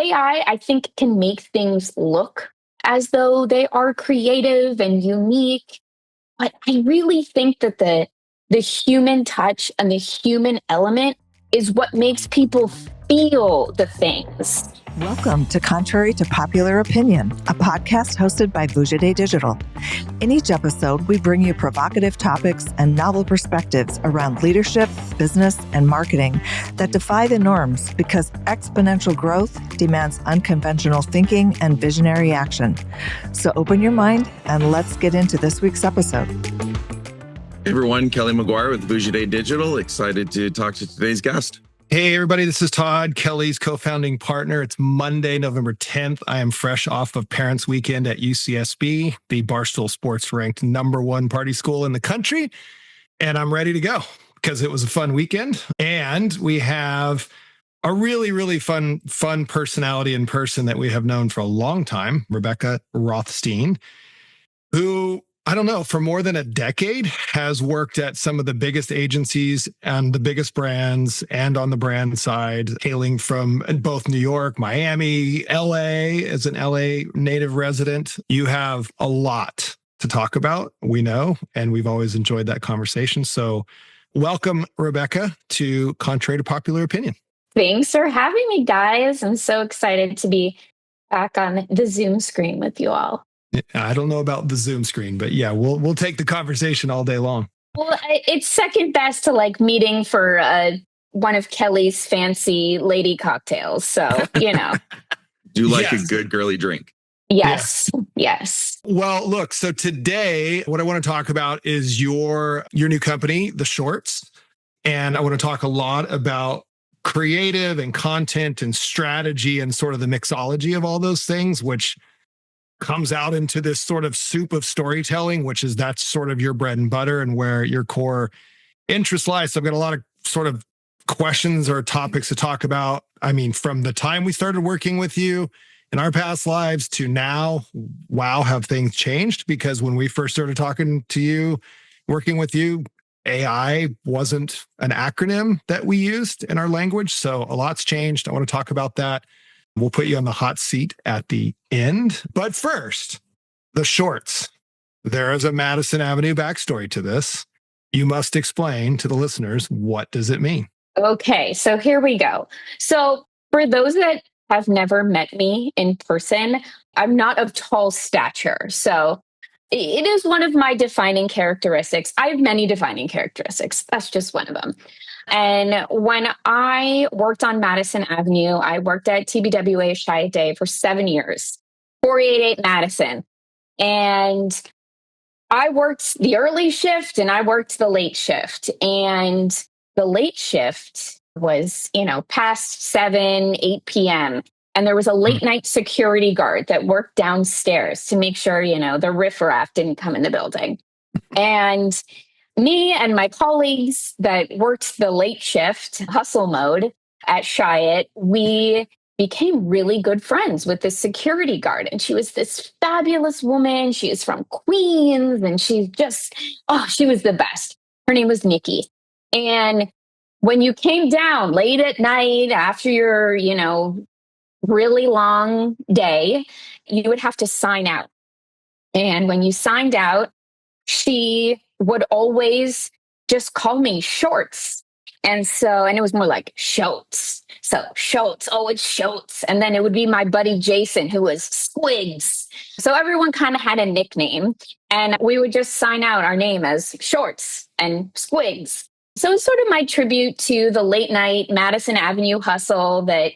AI, I think, can make things look as though they are creative and unique. But I really think that the human touch and the human element is what makes people feel the things. Welcome to Contrary to Popular Opinion, a podcast hosted by Unfiltered Digital. In each episode, we bring you provocative topics and novel perspectives around leadership, business, and marketing that defy the norms because exponential growth demands unconventional thinking and visionary action. So open your mind and let's get into this week's episode. Hey everyone, Kelly McGuire with Unfiltered Digital. Excited to talk to today's guest. Hey, everybody, this is Todd, Kelly's co-founding partner. It's Monday, November 10th. I am fresh off of Parents Weekend at UCSB, the Barstool Sports ranked #1 party school in the country. And I'm ready to go because it was a fun weekend. And we have a really, really fun personality in person that we have known for a long time, Rebecca Rothstein, who, I don't know, for more than a decade has worked at some of the biggest agencies and the biggest brands and on the brand side, hailing from both New York, Miami, LA, as an LA native resident. You have a lot to talk about, we know, and we've always enjoyed that conversation. So welcome, Rebecca, to Contrary to Popular Opinion. Thanks for having me, guys. I'm so excited to be back on the Zoom screen with you all. I don't know about the Zoom screen, but yeah, we'll take the conversation all day long. Well, it's second best to like meeting for one of Kelly's fancy lady cocktails. So, you know. Do you like Yes. a good girly drink? Yes. Yes. Well, look, so today, what I want to talk about is your new company, The Shorts. And I want to talk a lot about creative and content and strategy and sort of the mixology of all those things, which comes out into this sort of soup of storytelling, that's sort of your bread and butter and where your core interest lies. So I've got a lot of sort of questions or topics to talk about. I mean, from the time we started working with you in our past lives to now, wow, have things changed? Because when we first started talking to you, working with you, AI wasn't an acronym that we used in our language. So a lot's changed. I want to talk about that. We'll put you on the hot seat at the end. But first, The Shorts. There is a Madison Avenue backstory to this. You must explain to the listeners, what does it mean? Okay, so here we go. So for those that have never met me in person, I'm not of tall stature. So it is one of my defining characteristics. I have many defining characteristics. That's just one of them. And when I worked on Madison Avenue, I worked at TBWA Chiat Day for 7 years, 488 Madison. And I worked the early shift and I worked the late shift. And the late shift was, past 7, 8 p.m. And there was a late night security guard that worked downstairs to make sure, the riffraff didn't come in the building. And me and my colleagues that worked the late shift hustle mode at Chiat, we became really good friends with this security guard. And she was this fabulous woman. She is from Queens and she was the best. Her name was Nikki. And when you came down late at night after your, really long day, you would have to sign out. And when you signed out, she would always just call me Shorts. And it was more like Schultz. So Schultz, it's Schultz. And then it would be my buddy Jason, who was Squigs. So everyone kind of had a nickname and we would just sign out our name as Shorts and Squigs. So it's sort of my tribute to the late night Madison Avenue hustle that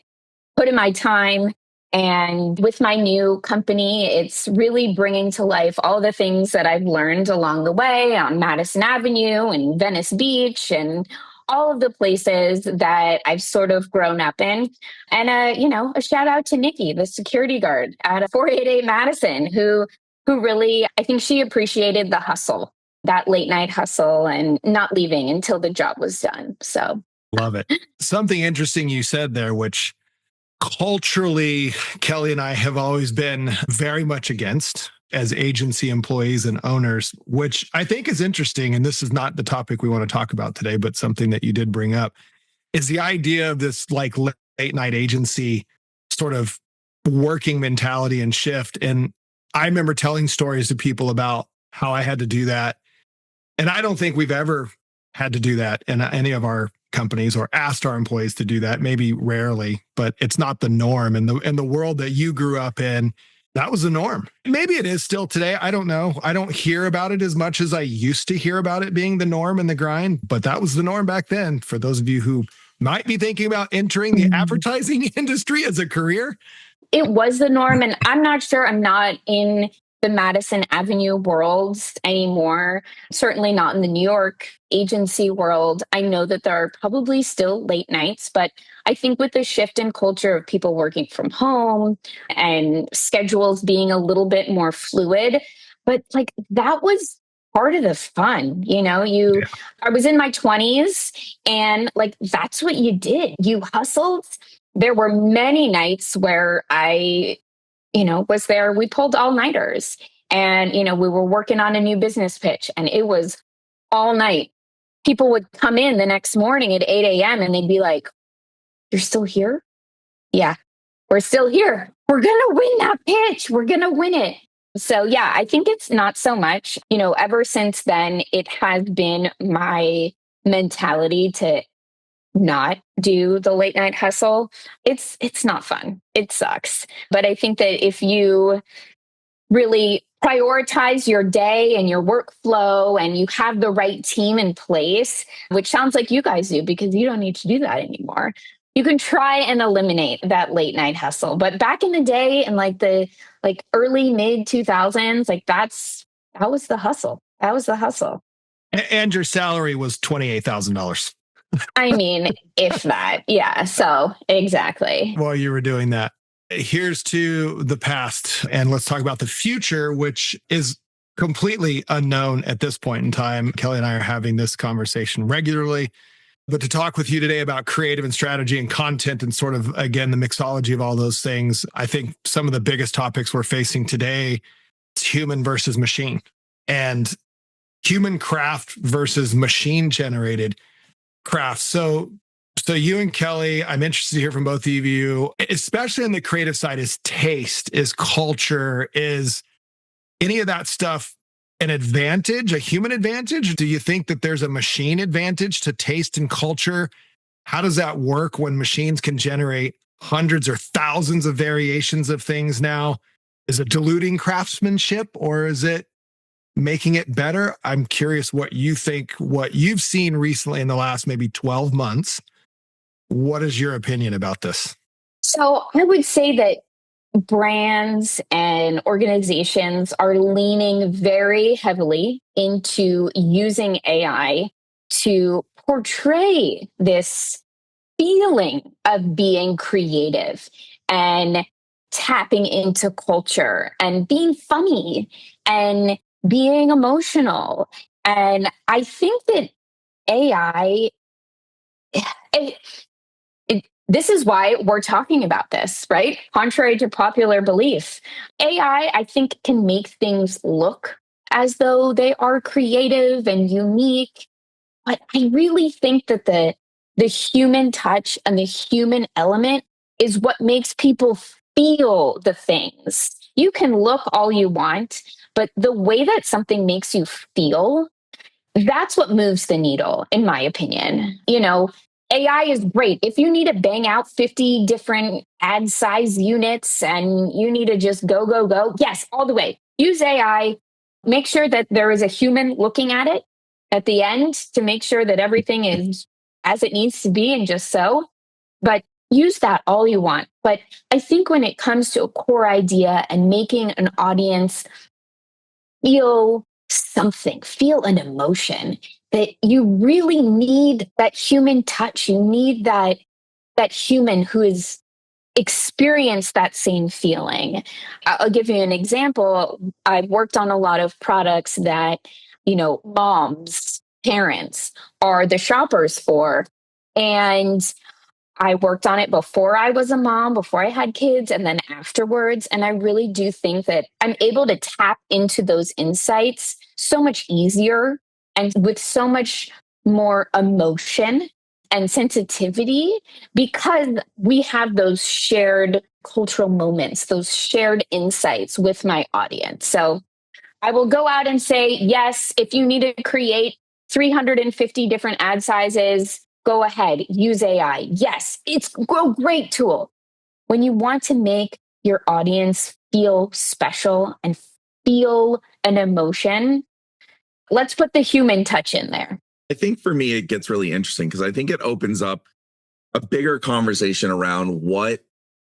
put in my time. And with my new company, it's really bringing to life all the things that I've learned along the way on Madison Avenue and Venice Beach and all of the places that I've sort of grown up in. And, a shout out to Nikki, the security guard at 488 Madison, who really, I think she appreciated the hustle, that late night hustle and not leaving until the job was done. So love it. Something interesting you said there, which culturally, Kelly and I have always been very much against as agency employees and owners, which I think is interesting. And this is not the topic we want to talk about today, but something that you did bring up is the idea of this like late night agency sort of working mentality and shift. And I remember telling stories to people about how I had to do that. And I don't think we've ever had to do that in any of our companies or asked our employees to do that, maybe rarely, but it's not the norm. And the world that you grew up in, that was the norm. Maybe it is still today. I don't know. I don't hear about it as much as I used to hear about it being the norm and the grind, but that was the norm back then. For those of you who might be thinking about entering the advertising industry as a career, it was the norm. And I'm not sure, I'm not in the Madison Avenue worlds anymore, certainly not in the New York agency world. I know that there are probably still late nights, but I think with the shift in culture of people working from home and schedules being a little bit more fluid, but like that was part of the fun. I was in my 20s and like that's what you did. You hustled. There were many nights where I was there. We pulled all-nighters and, we were working on a new business pitch and it was all night. People would come in the next morning at 8 a.m. and they'd be like, "You're still here?" "Yeah, we're still here. We're going to win that pitch. We're going to win it." So yeah, I think it's not so much, ever since then, it has been my mentality to not do the late night hustle. It's not fun. It sucks. But I think that if you really prioritize your day and your workflow and you have the right team in place, which sounds like you guys do because you don't need to do that anymore, you can try and eliminate that late night hustle. But back in the day in the early mid 2000s, that was the hustle. That was the hustle. And your salary was $28,000. I mean, if that. Yeah. So exactly. While you were doing that. Here's to the past. And let's talk about the future, which is completely unknown at this point in time. Kelly and I are having this conversation regularly. But to talk with you today about creative and strategy and content and sort of, again, the mixology of all those things, I think some of the biggest topics we're facing today is human versus machine and human craft versus machine generated craft. So you and Kelly, I'm interested to hear from both of you, especially on the creative side, is taste, is culture, is any of that stuff an advantage, a human advantage? Do you think that there's a machine advantage to taste and culture? How does that work when machines can generate hundreds or thousands of variations of things now? Is it diluting craftsmanship or is it making it better? I'm curious what you think, what you've seen recently in the last maybe 12 months. What is your opinion about this? So I would say that brands and organizations are leaning very heavily into using AI to portray this feeling of being creative and tapping into culture and being funny and being emotional. And I think that AI, this is why we're talking about this, right? Contrary to popular belief, AI, I think, can make things look as though they are creative and unique. But I really think that the human touch and the human element is what makes people feel the things. You can look all you want, but the way that something makes you feel, that's what moves the needle, in my opinion. AI is great. If you need to bang out 50 different ad size units and you need to just go, go, go, yes, all the way. Use AI. Make sure that there is a human looking at it at the end to make sure that everything is as it needs to be and just so. But use that all you want. But I think when it comes to a core idea and making an audience feel something, feel an emotion, that you really need that human touch. You need that human who has experienced that same feeling. I'll give you an example. I've worked on a lot of products that, moms, parents are the shoppers for. And I worked on it before I was a mom, before I had kids, and then afterwards. And I really do think that I'm able to tap into those insights so much easier and with so much more emotion and sensitivity because we have those shared cultural moments, those shared insights with my audience. So I will go out and say, yes, if you need to create 350 different ad sizes, go ahead, use AI. Yes, it's a great tool. When you want to make your audience feel special and feel an emotion, let's put the human touch in there. I think for me, it gets really interesting because I think it opens up a bigger conversation around what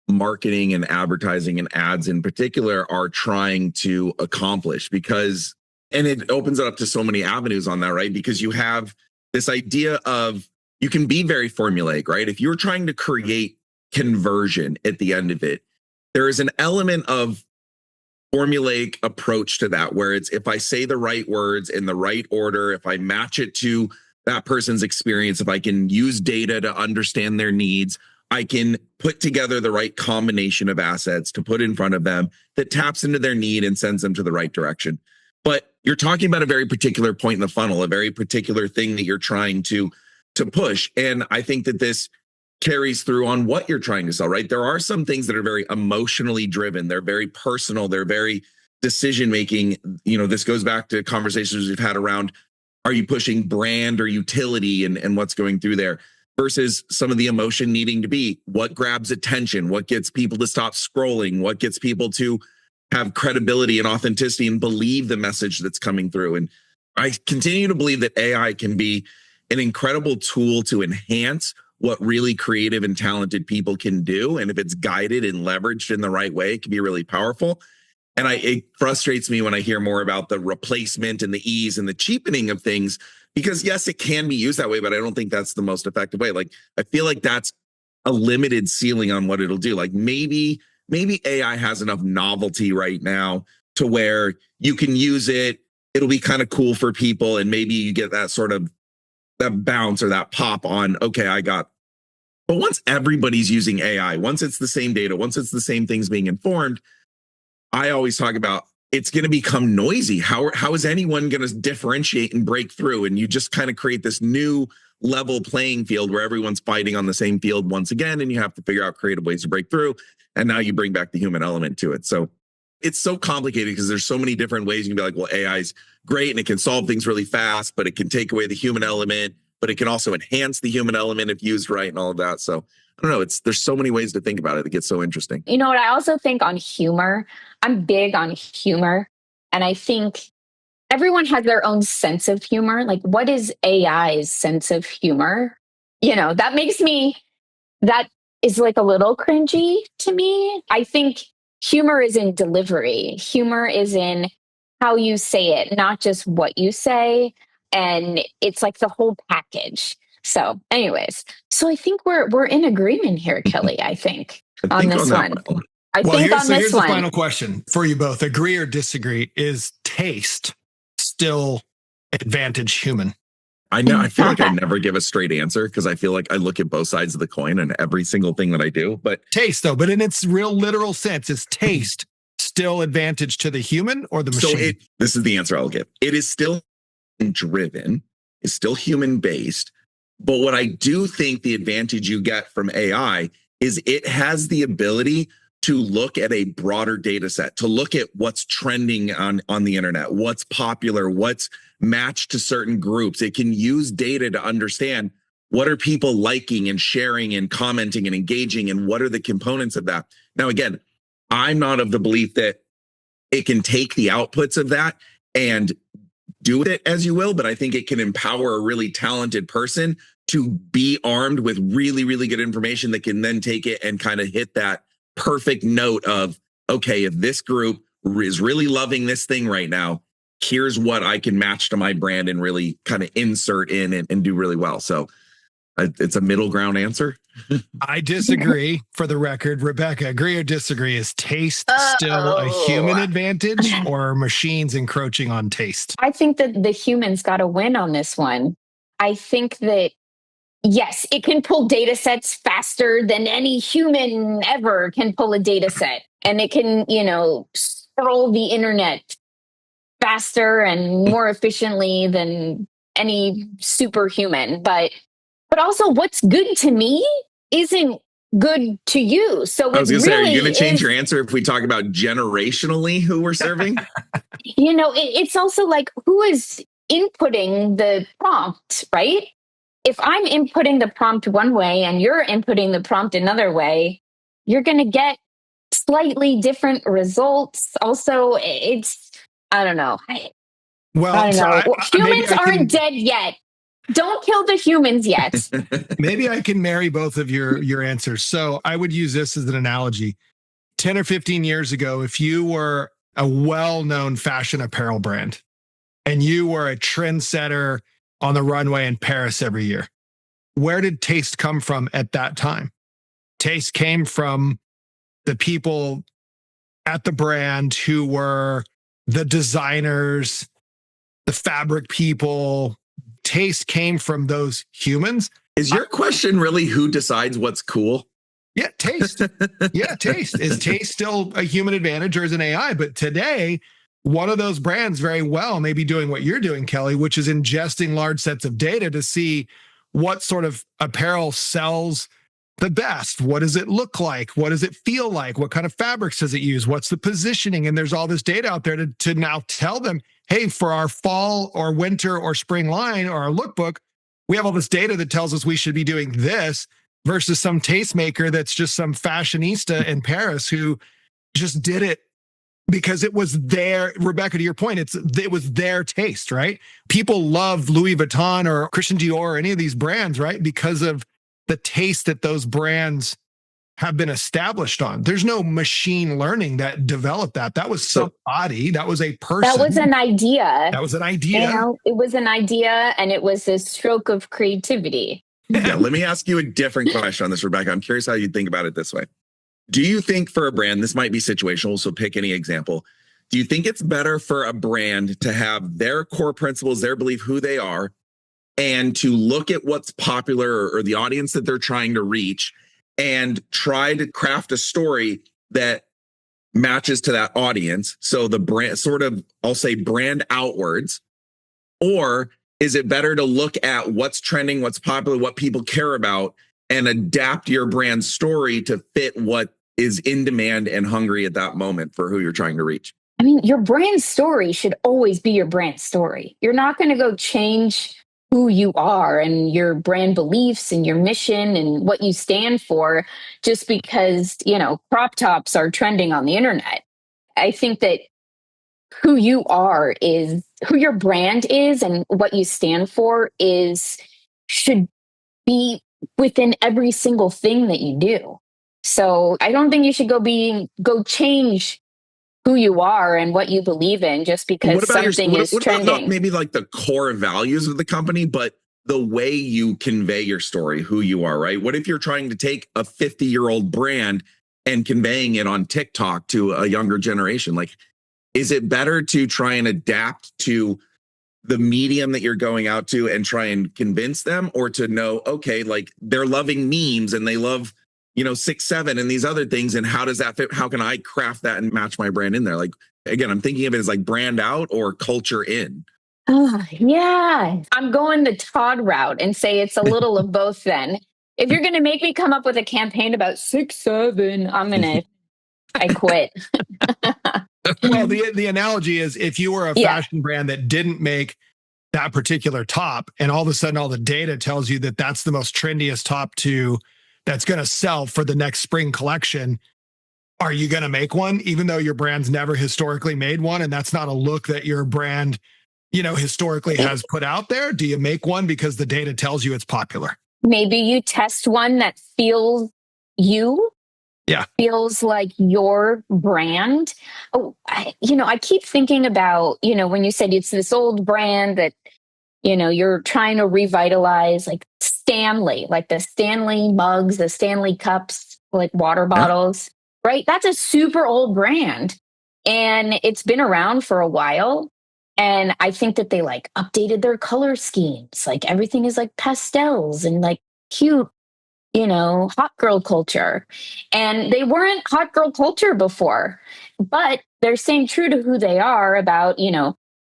marketing and advertising and ads in particular are trying to accomplish and it opens it up to so many avenues on that, right? Because you have this idea of you can be very formulaic, right? If you're trying to create conversion at the end of it, there is an element of formulaic approach to that where it's if I say the right words in the right order, if I match it to that person's experience, if I can use data to understand their needs, I can put together the right combination of assets to put in front of them that taps into their need and sends them to the right direction. But you're talking about a very particular point in the funnel, a very particular thing that you're trying to push. And I think that this carries through on what you're trying to sell, right? There are some things that are very emotionally driven. They're very personal. They're very decision-making. This goes back to conversations we've had around, are you pushing brand or utility and what's going through there versus some of the emotion needing to be what grabs attention, what gets people to stop scrolling, what gets people to have credibility and authenticity and believe the message that's coming through. And I continue to believe that AI can be an incredible tool to enhance what really creative and talented people can do. And if it's guided and leveraged in the right way, it can be really powerful. And it frustrates me when I hear more about the replacement and the ease and the cheapening of things, because yes, it can be used that way, but I don't think that's the most effective way. Like, I feel like that's a limited ceiling on what it'll do. Like maybe AI has enough novelty right now to where you can use it. It'll be kind of cool for people. And maybe you get that sort of that bounce or that pop on, okay, but once everybody's using AI, once it's the same data, once it's the same things being informed, I always talk about it's going to become noisy. How is anyone going to differentiate and break through? And you just kind of create this new level playing field where everyone's fighting on the same field once again, and you have to figure out creative ways to break through. And now you bring back the human element to it. So it's so complicated because there's so many different ways you can be like, well, AI is great and it can solve things really fast, but it can take away the human element, but it can also enhance the human element if used right and all of that. So I don't know. There's so many ways to think about it. It gets so interesting. You know what? I also think on humor, I'm big on humor. And I think everyone has their own sense of humor. Like, what is AI's sense of humor? That is like a little cringy to me. I think humor is in delivery. Humor is in how you say it, not just what you say. And it's like the whole package. So anyways, I think we're in agreement here, Kelly, I think on this one. Here's the final question for you both. Agree or disagree? Is taste still advantage human? I know. I feel like I never give a straight answer because I feel like I look at both sides of the coin in every single thing that I do. But taste, though, but in its real literal sense, is taste still advantage to the human or the machine? So this is the answer I'll give. It is still driven. It's still human based. But what I do think the advantage you get from AI is it has the ability to look at a broader data set, to look at what's trending on the internet, what's popular, what's matched to certain groups. It can use data to understand what are people liking and sharing and commenting and engaging, and what are the components of that. Now, again, I'm not of the belief that it can take the outputs of that and do with it as you will, but I think it can empower a really talented person to be armed with really, really good information that can then take it and kind of hit that perfect note of, okay, if this group is really loving this thing right now, here's what I can match to my brand and really kind of insert in and do really well. So it's a middle ground answer. I disagree. For the record, Rebecca, agree or disagree? Is taste still a human advantage, or are machines encroaching on taste? I think that the humans got to win on this one. I think that, yes, it can pull data sets faster than any human ever can pull a data set. And it can, scroll the internet faster and more efficiently than any superhuman. But But also, what's good to me isn't good to you. So I it was going to say, are really you going to change is, your answer if we talk about generationally who we're serving? it's also like, who is inputting the prompt, right? If I'm inputting the prompt one way and you're inputting the prompt another way, you're going to get slightly different results. Also, I don't know. I don't So know. maybe Humans I can aren't dead yet. Don't kill the humans yet. maybe I can marry both of your answers. So I would use this as an analogy. 10 or 15 years ago, if you were a well-known fashion apparel brand and you were a trendsetter on the runway in Paris every year, where did taste come from at that time? Taste came from the people at the brand who were the designers, the fabric people. Taste came from those humans. Is your question really who decides what's cool? Yeah, taste. Yeah, taste. Is taste still a human advantage or is an AI? But today, one of those brands very well may be doing what you're doing, Kelly, which is ingesting large sets of data to see what sort of apparel sells the best. What does it look like? What does it feel like? What kind of fabrics does it use? What's the positioning? And there's all this data out there to now tell them, hey, for our fall or winter or spring line or our lookbook, we have all this data that tells us we should be doing this versus some tastemaker that's just some fashionista in Paris who just did it because it was their, Rebecca, to your point, it was their taste, right? People love Louis Vuitton or Christian Dior or any of these brands, right? Because of the taste that those brands have been established on. There's no machine learning that developed that. That was somebody, that was a person. That was an idea. That was an idea. It was an idea and it was a stroke of creativity. Yeah, let me ask you a different question on this, Rebecca. I'm curious how you think about it this way. Do you think for a brand, this might be situational, so pick any example. Do you think it's better for a brand to have their core principles, their belief, who they are, and to look at what's popular or the audience that they're trying to reach and try to craft a story that matches to that audience? So the brand sort of, I'll say brand outwards, or is it better to look at what's trending, what's popular, what people care about, and adapt your brand story to fit what is in demand and hungry at that moment for who you're trying to reach? I mean, your brand story should always be your brand story. You're not going to go change who you are and your brand beliefs and your mission and what you stand for just because, crop tops are trending on the internet. I think that who you are is who your brand is and what you stand for should be within every single thing that you do. So I don't think you should go change who you are and what you believe in just because something is trending. What about maybe like the core values of the company, but the way you convey your story, who you are, right? What if you're trying to take a 50-year-old brand and conveying it on TikTok to a younger generation? Like, is it better to try and adapt to the medium that you're going out to and try and convince them, or to know, okay, like they're loving memes and they love, 6-7 and these other things. And how does that fit? How can I craft that and match my brand in there? Like, again, I'm thinking of it as like brand out or culture in. Oh, yeah. I'm going the Todd route and say it's a little of both then. If you're going to make me come up with a campaign about 6-7, I quit. Well, the analogy is if you were a fashion brand that didn't make that particular top and all of a sudden all the data tells you that that's the most trendiest top that's going to sell for the next spring collection, are you going to make one even though your brand's never historically made one and that's not a look that your brand, historically has put out there? Do you make one because the data tells you it's popular? Maybe you test one that feels feels like your brand. Oh, I keep thinking about, when you said it's this old brand that, you're trying to revitalize, like Stanley, like the Stanley mugs, the Stanley cups, like water bottles, right? That's a super old brand and it's been around for a while. And I think that they like updated their color schemes. Like everything is like pastels and like cute, hot girl culture. And they weren't hot girl culture before, but they're staying true to who they are about,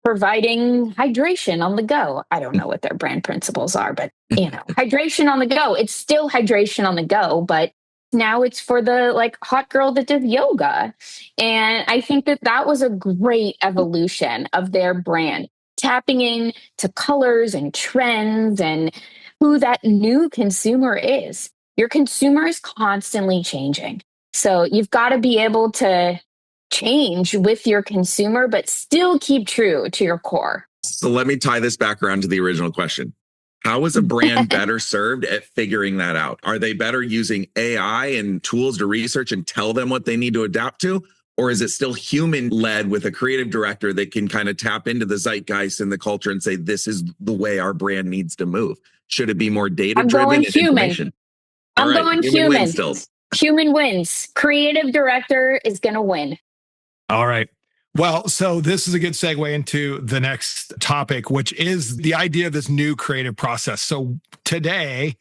providing hydration on the go. I don't know what their brand principles are, but hydration on the go. It's still hydration on the go, but now it's for the like hot girl that did yoga. And I think that that was a great evolution of their brand, tapping into colors and trends and who that new consumer is. Your consumer is constantly changing. So you've got to be able to change with your consumer, but still keep true to your core. So let me tie this back around to the original question. How is a brand better served at figuring that out? Are they better using AI and tools to research and tell them what they need to adapt to? Or is it still human led with a creative director that can kind of tap into the zeitgeist and the culture and say, this is the way our brand needs to move? Should it be more data driven and information? I'm going human. Wins still. Human wins. Creative director is going to win. All right. Well, so this is a good segue into the next topic, which is the idea of this new creative process. So today,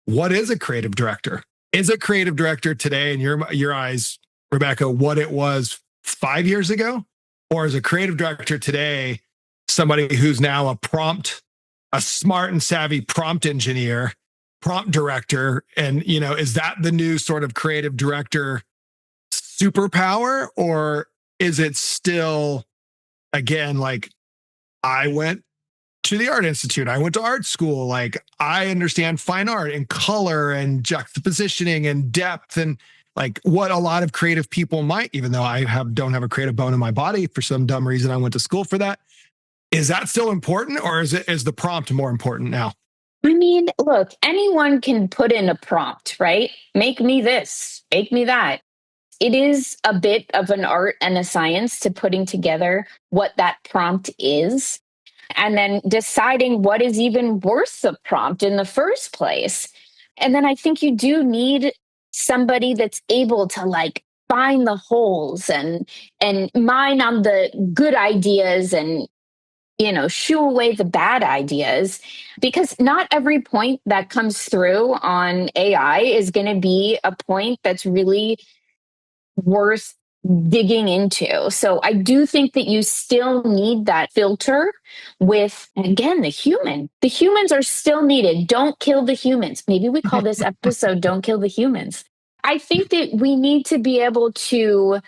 what is a creative director? Is a creative director today, in your eyes, Rebecca, what it was 5 years ago? Or is a creative director today somebody who's now a smart and savvy prompt engineer, prompt director? And, is that the new sort of creative director superpower? Or is it still, again, like I went to the Art Institute, I went to art school, like I understand fine art and color and juxtapositioning and depth and like what a lot of creative people might, even though I don't have a creative bone in my body for some dumb reason, I went to school for that. Is that still important, or is the prompt more important now? I mean, look, anyone can put in a prompt, right? Make me this, make me that. It is a bit of an art and a science to putting together what that prompt is and then deciding what is even worth the prompt in the first place. And then I think you do need somebody that's able to like find the holes and mine on the good ideas and shoo away the bad ideas, because not every point that comes through on AI is going to be a point that's really worth digging into. So I do think that you still need that filter with, again, the human. The humans are still needed. Don't kill the humans. Maybe we call this episode Don't Kill the Humans. I think that we need to be able to,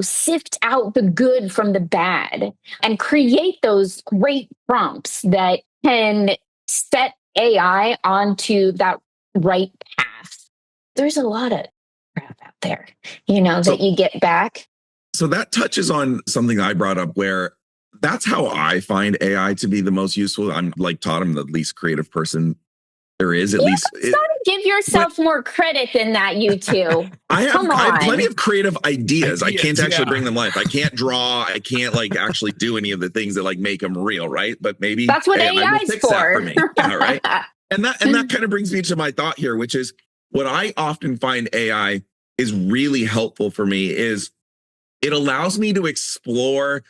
sift out the good from the bad and create those great prompts that can set AI onto that right path. There's a lot of crap out there, that you get back. So that touches on something I brought up where that's how I find AI to be the most useful. I'm like Todd, I'm the least creative person there is, at least. You gotta give yourself more credit than that, you two. I have plenty of creative ideas. I can't actually bring them life. I can't draw. I can't like actually do any of the things that like make them real, right? But maybe that's what AI is for me. Yeah, right. And that kind of brings me to my thought here, which is what I often find AI is really helpful for me is it allows me to explore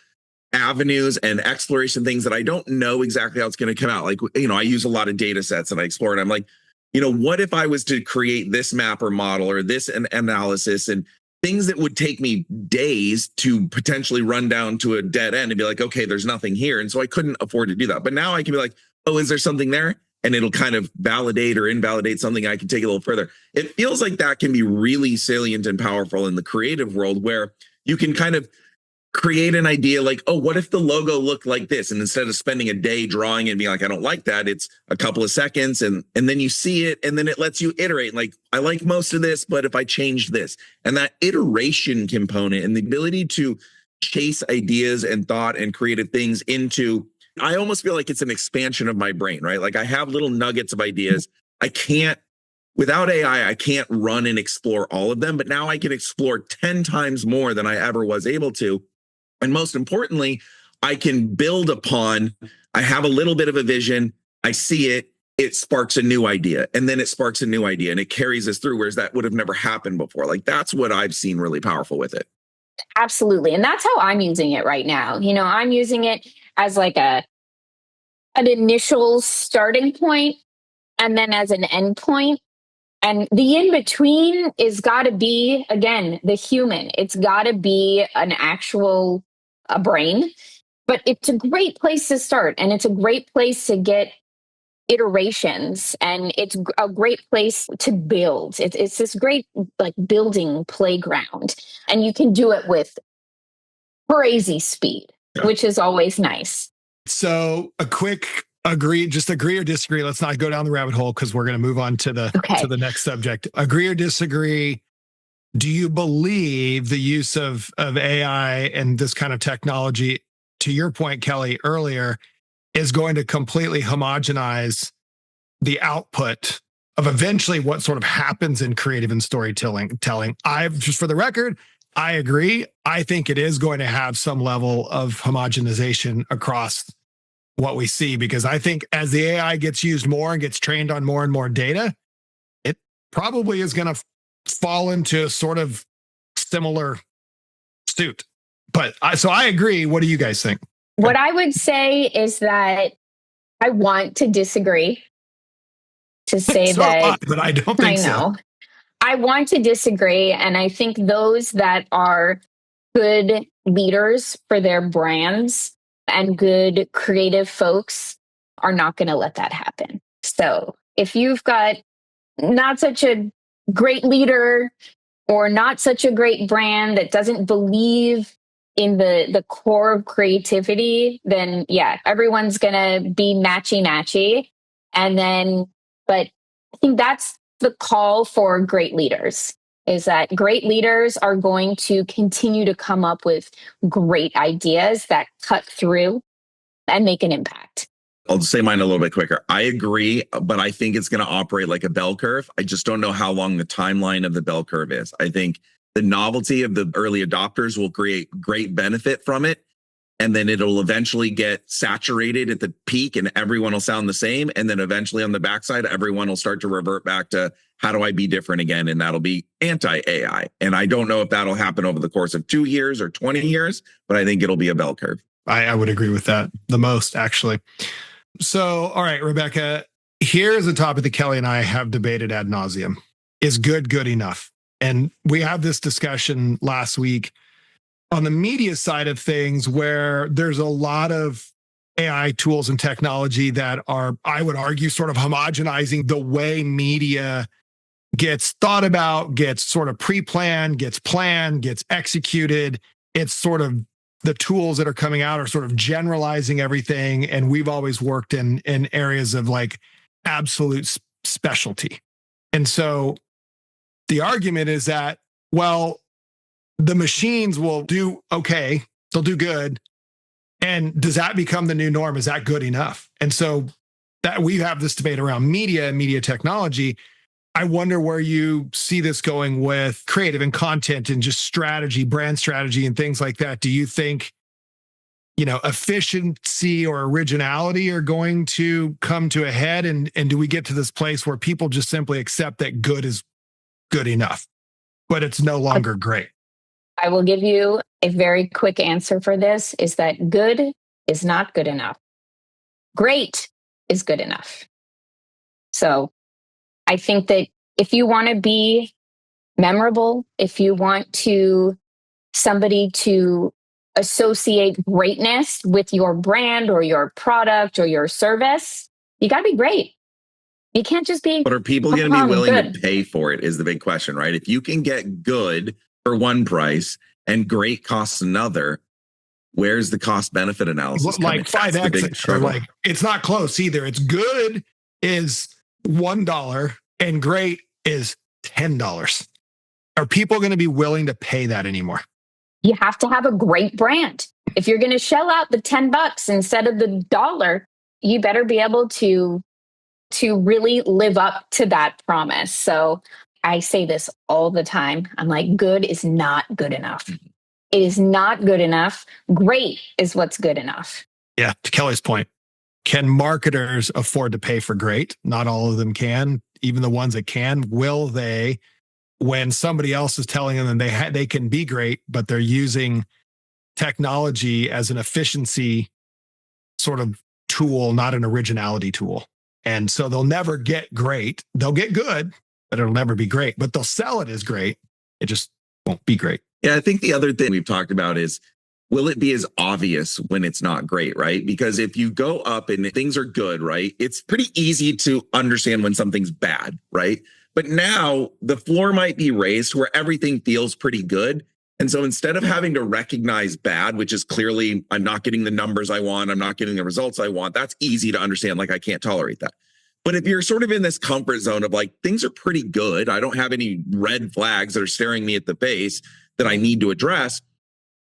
avenues and exploration things that I don't know exactly how it's going to come out. Like, I use a lot of data sets and I explore and I'm like, what if I was to create this map or model or this analysis and things that would take me days to potentially run down to a dead end and be like, okay, there's nothing here. And so I couldn't afford to do that. But now I can be like, oh, is there something there? And it'll kind of validate or invalidate something. I can take it a little further. It feels like that can be really salient and powerful in the creative world where you can kind of create an idea like, oh, what if the logo looked like this? And instead of spending a day drawing and being like, I don't like that, it's a couple of seconds and then you see it and then it lets you iterate. Like, I like most of this, but if I changed this, and that iteration component and the ability to chase ideas and thought and creative things into, I almost feel like it's an expansion of my brain, right? Like I have little nuggets of ideas. Without AI, I can't run and explore all of them, but now I can explore 10 times more than I ever was able to. And most importantly, I can build upon, I have a little bit of a vision, I see it, it sparks a new idea, and then it sparks a new idea, and it carries us through, whereas that would have never happened before. Like that's what I've seen really powerful with it. Absolutely. And that's how I'm using it right now. I'm using it as like an initial starting point and then as an end point. And the in-between is got to be, again, the human. It's got to be a brain. But it's a great place to start, and it's a great place to get iterations, and it's a great place to build. It's this great like building playground, and you can do it with crazy speed, which is always nice. So a quick just agree or disagree. Let's not go down the rabbit hole because we're going to move on to the next subject. Agree or disagree? Do you believe the use of AI and this kind of technology, to your point, Kelly, earlier, is going to completely homogenize the output of eventually what sort of happens in creative and storytelling? Just for the record, I agree. I think it is going to have some level of homogenization across what we see, because I think as the AI gets used more and gets trained on more and more data, it probably is going to fall into a sort of similar suit. But so I agree. What do you guys think? What I would say is that I want to disagree to say but I don't think so. I want to disagree. And I think those that are good leaders for their brands and good creative folks are not going to let that happen. So if you've got not such a great leader or not such a great brand that doesn't believe in the core of creativity, then yeah, everyone's going to be matchy. And then, but I think that's the call for great leaders, is that great leaders are going to continue to come up with great ideas that cut through and make an impact. I'll just say mine a little bit quicker. I agree, but I think it's going to operate like a bell curve. I just don't know how long the timeline of the bell curve is. I think the novelty of the early adopters will create great benefit from it. And then it'll eventually get saturated at the peak and everyone will sound the same. And then eventually on the backside, everyone will start to revert back to how do I be different again? And that'll be anti-AI. And I don't know if that'll happen over the course of 2 years or 20 years, but I think it'll be a bell curve. I would agree with that the most, actually. So, all right, Rebecca, here's a topic that Kelly and I have debated ad nauseum. Is good enough? And we had this discussion last week on the media side of things, where there's a lot of AI tools and technology that are, I would argue, sort of homogenizing the way media gets thought about, gets sort of pre-planned, gets planned, gets executed. It's sort of the tools that are coming out are sort of generalizing everything. And we've always worked in areas of like absolute specialty. And so the argument is that, well, the machines will do okay, they'll do good. And does that become the new norm? Is that good enough? And so that we have this debate around media and media technology. I wonder where you see this going with creative and content and just strategy, brand strategy and things like that. Do you think, efficiency or originality are going to come to a head? And do we get to this place where people just simply accept that good is good enough, but it's no longer great? I will give you a very quick answer for this, is that good is not good enough. Great is good enough. So I think that if you want to be memorable, if you want somebody to associate greatness with your brand or your product or your service, you got to be great. You can't just be. But are people going to be willing to pay for it is the big question, right? If you can get good for one price and great costs another, where's the cost benefit analysis? Like 5X, or like it's not close either. It's good is $1 and great is $10. Are people going to be willing to pay that anymore? You have to have a great brand. If you're going to shell out the $10 instead of the $1, you better be able to really live up to that promise. So I say this all the time. I'm like, good is not good enough. It is not good enough. Great is what's good enough. Yeah, to Kelly's point, can marketers afford to pay for great? Not all of them can. Even the ones that can, will they, when somebody else is telling them they can be great, but they're using technology as an efficiency sort of tool, not an originality tool. And so they'll never get great. They'll get good, but it'll never be great. But they'll sell it as great. It just won't be great. Yeah, I think the other thing we've talked about is will it be as obvious when it's not great, right? Because if you go up and things are good, right, it's pretty easy to understand when something's bad, right? But now the floor might be raised where everything feels pretty good. And so instead of having to recognize bad, which is clearly I'm not getting the numbers I want, I'm not getting the results I want, that's easy to understand. Like, I can't tolerate that. But if you're sort of in this comfort zone of like, things are pretty good, I don't have any red flags that are staring me at the face that I need to address.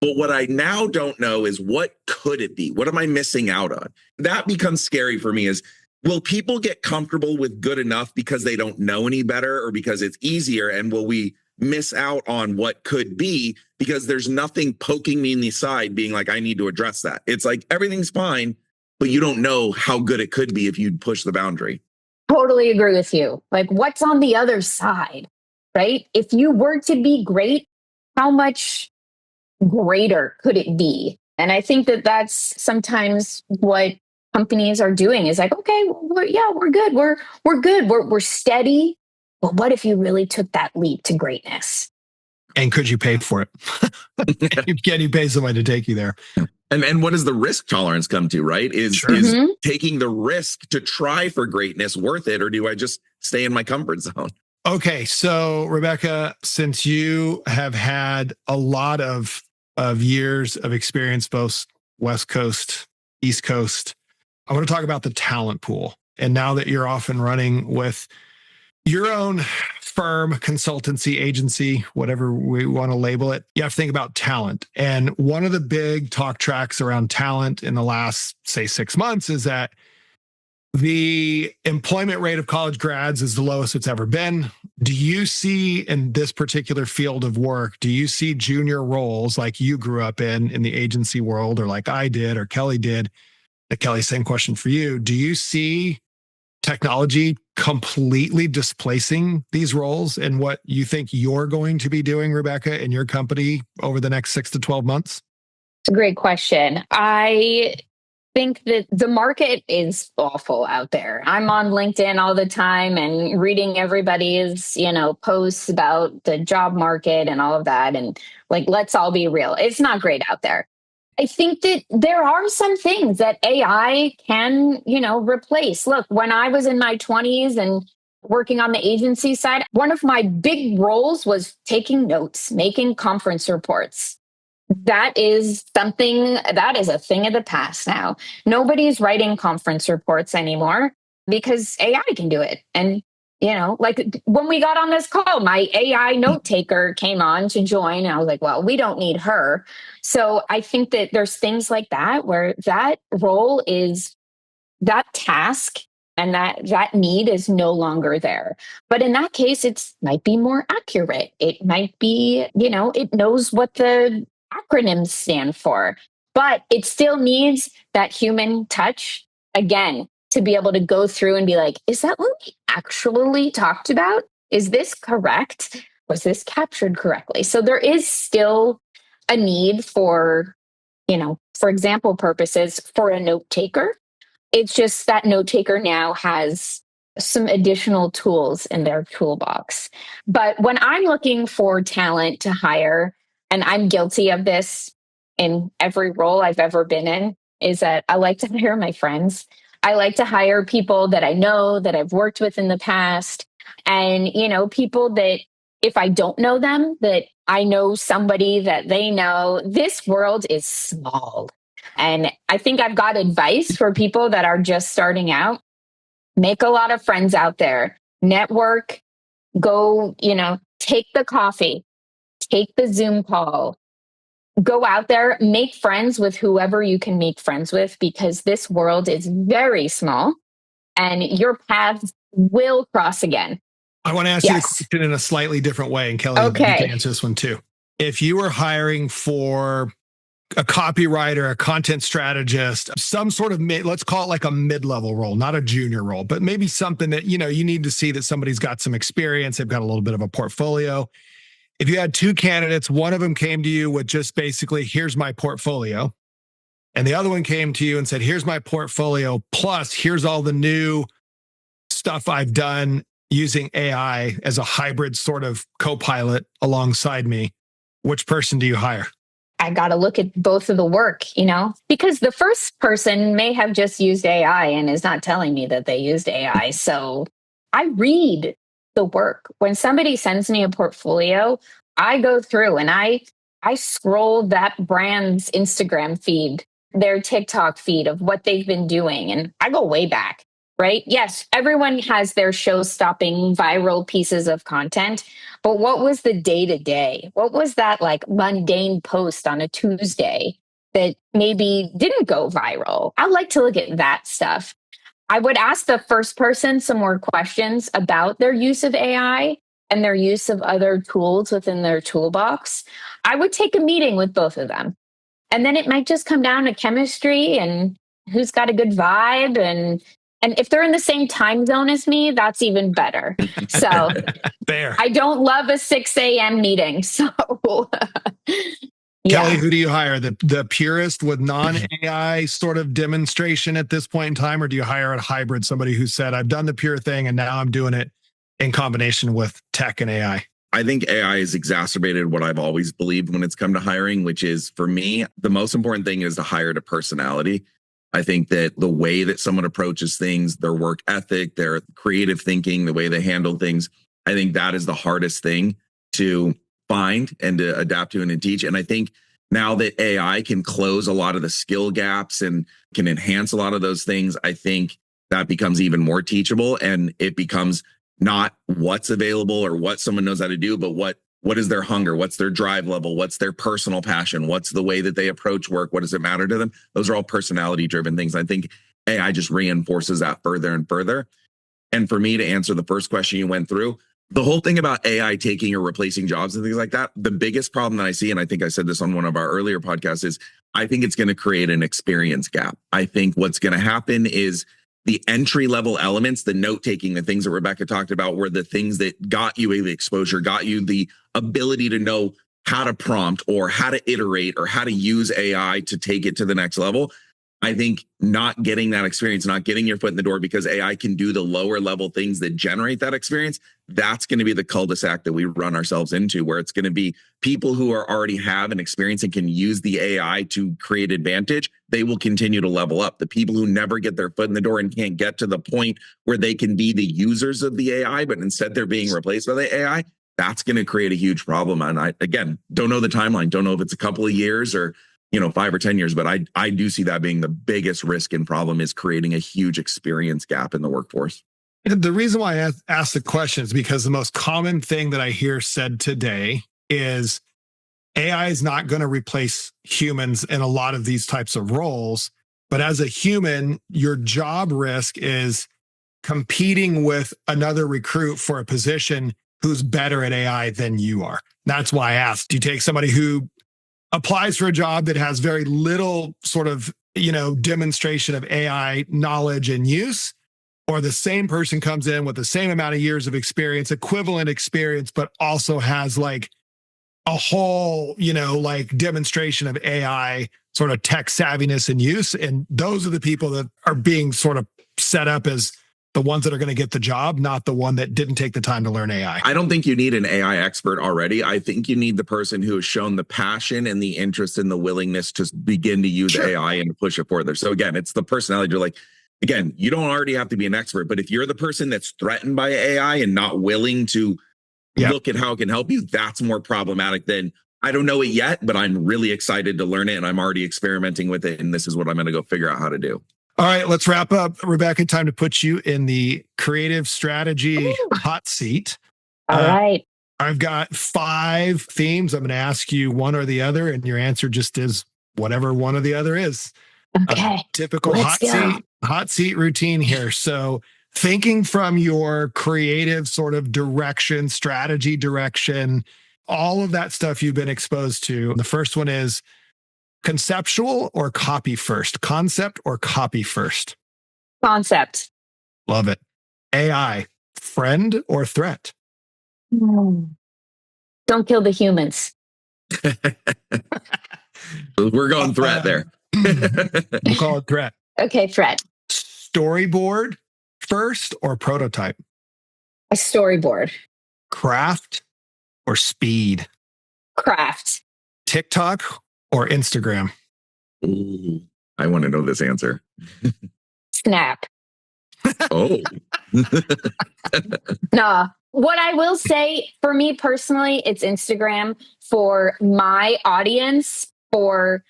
But what I now don't know is, what could it be? What am I missing out on? That becomes scary for me. Is, will people get comfortable with good enough because they don't know any better or because it's easier? And will we miss out on what could be because there's nothing poking me in the side being like, I need to address that? It's like everything's fine, but you don't know how good it could be if you'd push the boundary. Totally agree with you. Like, what's on the other side, right? If you were to be great, how much greater could it be? And I think that that's sometimes what companies are doing is like, okay, we're good. We're good. We're steady. But what if you really took that leap to greatness? And could you pay for it? Can you pay somebody to take you there? And what does the risk tolerance come to, right? Is taking the risk to try for greatness worth it, or do I just stay in my comfort zone? Okay, so Rebecca, since you have had a lot of years of experience, both West Coast, East Coast, I want to talk about the talent pool. And now that you're off and running with your own firm, consultancy, agency, whatever we want to label it, you have to think about talent. And one of the big talk tracks around talent in the last, say, 6 months is that the employment rate of college grads is the lowest it's ever been. Do you see in this particular field of work, do you see junior roles like you grew up in the agency world, or like I did, or Kelly did? Kelly, same question for you. Do you see technology completely displacing these roles and what you think you're going to be doing, Rebecca, in your company over the next 6 to 12 months? It's a great question. I think that the market is awful out there. I'm on LinkedIn all the time and reading everybody's, posts about the job market and all of that. And like, let's all be real. It's not great out there. I think that there are some things that AI can, replace. Look, when I was in my 20s and working on the agency side, one of my big roles was taking notes, making conference reports. That is a thing of the past now. Nobody's writing conference reports anymore because AI can do it. And, like when we got on this call, my AI note taker came on to join. And I was like, well, we don't need her. So I think that there's things like that where that role is, that task and that need is no longer there. But in that case, it might be more accurate. It might be, it knows what the acronyms stand for, but it still needs that human touch again to be able to go through and be like, is that what we actually talked about? Is this correct? Was this captured correctly? So there is still a need for, for example purposes, for a note taker. It's just that note taker now has some additional tools in their toolbox. But when I'm looking for talent to hire, and I'm guilty of this in every role I've ever been in, is that I like to hire my friends. I like to hire people that I know, that I've worked with in the past, and, people that if I don't know them, that I know somebody that they know. This world is small. And I think I've got advice for people that are just starting out. Make a lot of friends out there, network, go, take the coffee, take the Zoom call, go out there, make friends with whoever you can make friends with, because this world is very small and your paths will cross again. I want to ask you the question in a slightly different way. And Kelly, you can answer this one too. If you were hiring for a copywriter, a content strategist, some sort of let's call it like a mid-level role, not a junior role, but maybe something that, you need to see that somebody's got some experience, they've got a little bit of a portfolio. If you had two candidates, one of them came to you with just basically, here's my portfolio. And the other one came to you and said, here's my portfolio, plus here's all the new stuff I've done using AI as a hybrid sort of co-pilot alongside me. Which person do you hire? I got to look at both of the work, because the first person may have just used AI and is not telling me that they used AI. So I read the work. When somebody sends me a portfolio, I go through and I scroll that brand's Instagram feed, their TikTok feed of what they've been doing. And I go way back, right? Yes, everyone has their show stopping viral pieces of content. But what was the day to day? What was that like mundane post on a Tuesday that maybe didn't go viral? I like to look at that stuff. I would ask the first person some more questions about their use of AI and their use of other tools within their toolbox. I would take a meeting with both of them. And then it might just come down to chemistry and who's got a good vibe, and if they're in the same time zone as me, that's even better. So There. I don't love a 6 a.m. meeting. So Kelly, yeah. who do you hire? The purist with non-AI sort of demonstration at this point in time, or do you hire a hybrid, somebody who said, I've done the pure thing and now I'm doing it in combination with tech and AI? I think AI has exacerbated what I've always believed when it's come to hiring, which is, for me, the most important thing is to hire to personality. I think that the way that someone approaches things, their work ethic, their creative thinking, the way they handle things, I think that is the hardest thing to find and to adapt to and to teach. And I think now that AI can close a lot of the skill gaps and can enhance a lot of those things, I think that becomes even more teachable, and it becomes not what's available or what someone knows how to do, but what is their hunger? What's their drive level? What's their personal passion? What's the way that they approach work? What does it matter to them? Those are all personality driven things. I think AI just reinforces that further and further. And for me, to answer the first question you went through, the whole thing about AI taking or replacing jobs and things like that, the biggest problem that I see, and I think I said this on one of our earlier podcasts, is I think it's going to create an experience gap. I think what's going to happen is the entry level elements, the note taking, the things that Rebecca talked about, were the things that got you the exposure, got you the ability to know how to prompt or how to iterate or how to use AI to take it to the next level. I think not getting that experience, not getting your foot in the door because AI can do the lower level things that generate that experience, that's going to be the cul-de-sac that we run ourselves into, where it's going to be people who are already have an experience and can use the AI to create advantage. They will continue to level up. The people who never get their foot in the door and can't get to the point where they can be the users of the AI, but instead they're being replaced by the AI, that's going to create a huge problem. And I, again, don't know the timeline. Don't know if it's a couple of years or 5 or 10 years, but I do see that being the biggest risk and problem, is creating a huge experience gap in the workforce. The reason why I asked the question is because the most common thing that I hear said today is AI is not going to replace humans in a lot of these types of roles. But as a human, your job risk is competing with another recruit for a position who's better at AI than you are. That's why I asked, do you take somebody who applies for a job that has very little sort of, demonstration of AI knowledge and use, or the same person comes in with the same amount of years of experience, equivalent experience, but also has like a whole, demonstration of AI sort of tech savviness and use. And those are the people that are being sort of set up as the ones that are going to get the job, not the one that didn't take the time to learn AI. I don't think you need an AI expert already. I think you need the person who has shown the passion and the interest and the willingness to begin to use AI and to push it further. So again, it's the personality. You're like, again, you don't already have to be an expert, but if you're the person that's threatened by AI and not willing to look at how it can help you, that's more problematic than, I don't know it yet, but I'm really excited to learn it and I'm already experimenting with it. And this is what I'm going to go figure out how to do. All right, let's wrap up. Rebecca, time to put you in the creative strategy hot seat. All right. I've got 5 themes. I'm going to ask you one or the other, and your answer just is whatever one or the other is. Okay. Typical hot seat routine here. So thinking from your creative sort of direction, strategy direction, all of that stuff you've been exposed to. The first one is conceptual or copy first? Concept or copy first? Concept. Love it. AI, friend or threat? Don't kill the humans. We're going threat there. We'll call it threat. Okay, threat. Storyboard first or prototype? A storyboard. Craft or speed? Craft. TikTok or Instagram? Ooh, I want to know this answer. Snap. Oh. Nah. What I will say, for me personally, it's Instagram. For my audience, for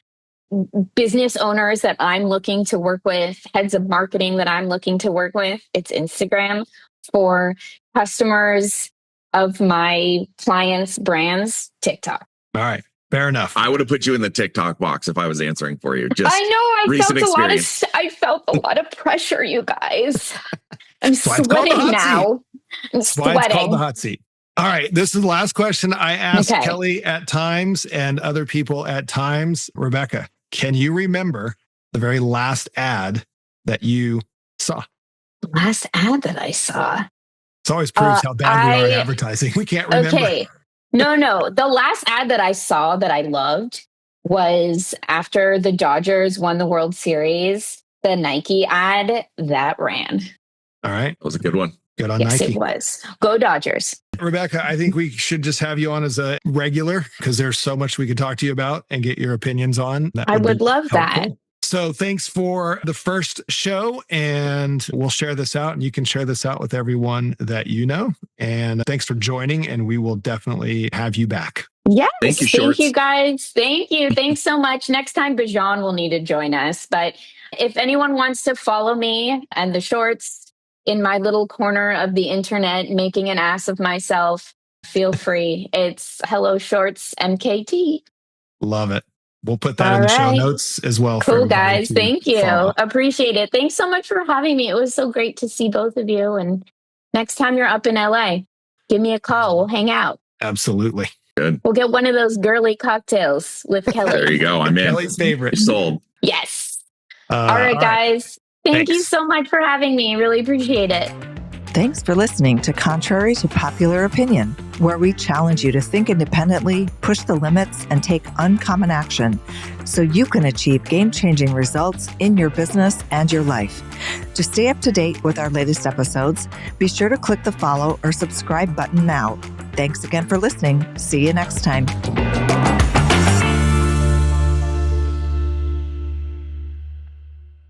business owners that I'm looking to work with, heads of marketing that I'm looking to work with, it's Instagram. For customers of my clients' brands, TikTok. All right. Fair enough. I would have put you in the TikTok box if I was answering for you. Just I know recent experience. I felt a lot of pressure, you guys. I'm That's why it's called the sweating hot seat. now. I'm That's why it's called sweating. the hot seat. All right. This is the last question I asked Okay. Kelly at times and other people at times. Rebecca, can you remember the very last ad that you saw? The last ad that I saw. It always proves how bad we are at advertising. We can't remember. Okay. No. The last ad that I saw that I loved was after the Dodgers won the World Series, the Nike ad that ran. All right. That was a good one. Good on Yes, Nike. it was. Go Dodgers. Rebecca, I think we should just have you on as a regular because there's so much we could talk to you about and get your opinions on. I would be love that. helpful. So thanks for the first show, and we'll share this out, and you can share this out with everyone that you know. And thanks for joining, and we will definitely have you back. Yes. Thank you, guys. Thank you. Thanks so much. Next time, Bajan will need to join us. But if anyone wants to follow me and the shorts in my little corner of the internet, making an ass of myself, feel free. It's Hello Shorts MKT. Love it. We'll put that in the show notes as well. Cool, guys. Thank you. Follow. Appreciate it. Thanks so much for having me. It was so great to see both of you. And next time you're up in LA, give me a call. We'll hang out. Absolutely. Good. We'll get one of those girly cocktails with Kelly. There you go. I'm in. Kelly's favorite. Sold. Yes. All right, guys. Thank you so much for having me. Really appreciate it. Thanks for listening to Contrary to Popular Opinion, where we challenge you to think independently, push the limits, and take uncommon action so you can achieve game-changing results in your business and your life. To stay up to date with our latest episodes, be sure to click the follow or subscribe button now. Thanks again for listening. See you next time.